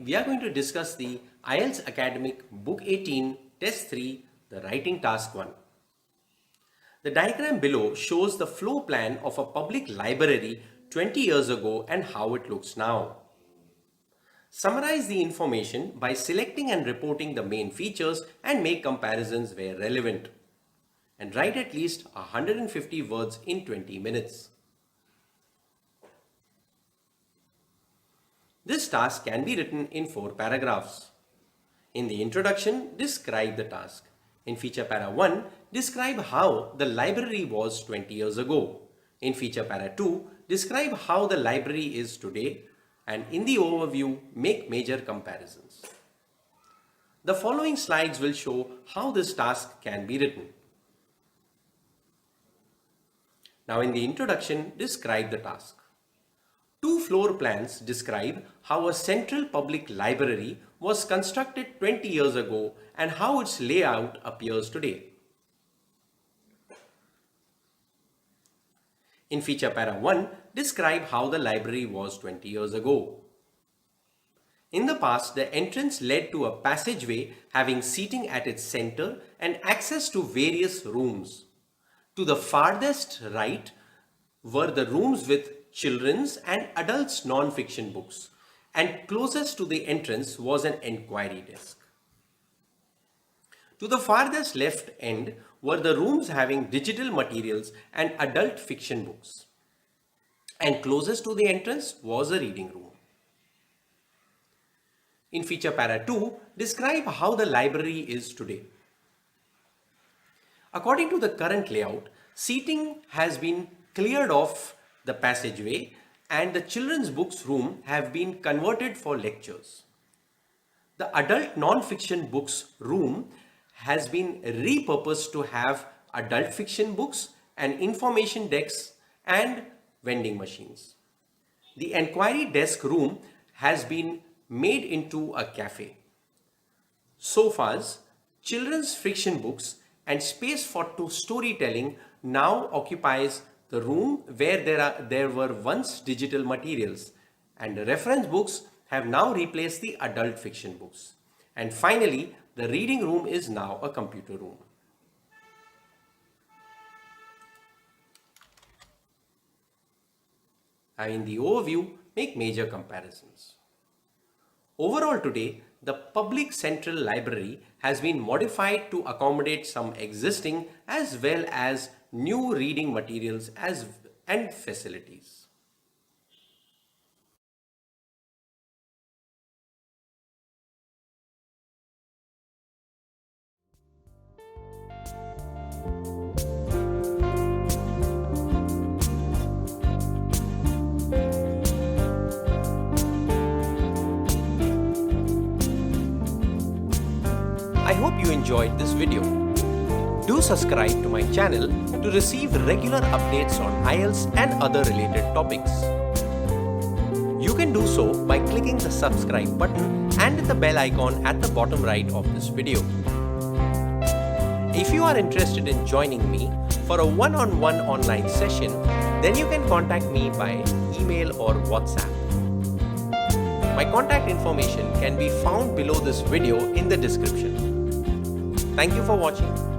we are going to discuss the IELTS Academic Book 18, Test 3, the Writing Task 1. The diagram below shows the flow plan of a public library 20 years ago and how it looks now. Summarize the information by selecting and reporting the main features and make comparisons where relevant. And write at least 150 words in 20 minutes. This task can be written in 4 paragraphs. In the introduction, describe the task. In feature para 1, describe how the library was 20 years ago. In feature para 2, describe how the library is today. And in the overview, make major comparisons. The following slides will show how this task can be written. Now in the introduction, describe the task. 2 floor plans describe how a central public library was constructed 20 years ago and how its layout appears today. In feature para 1, describe how the library was 20 years ago. In the past, the entrance led to a passageway having seating at its center and access to various rooms. To the farthest right were the rooms with children's and adults non-fiction books, and closest to the entrance was an enquiry desk. To the farthest left end were the rooms having digital materials and adult fiction books, and closest to the entrance was a reading room. In feature para 2, describe how the library is today. According to the current layout, seating has been cleared off the passageway and the children's books room have been converted for lectures. The adult non-fiction books room has been repurposed to have adult fiction books and information desks and vending machines. The enquiry desk room has been made into a cafe. Sofas, children's fiction books and space for storytelling now occupies the room where there were once digital materials, and the reference books have now replaced the adult fiction books. And finally, the reading room is now a computer room. And in the overview, make major comparisons. Overall today, the public central library has been modified to accommodate some existing as well as new reading materials and facilities. I hope you enjoyed this video. Do subscribe to my channel to receive regular updates on IELTS and other related topics. You can do so by clicking the subscribe button and the bell icon at the bottom right of this video. If you are interested in joining me for a one-on-one online session, then you can contact me by email or WhatsApp. My contact information can be found below this video in the description. Thank you for watching.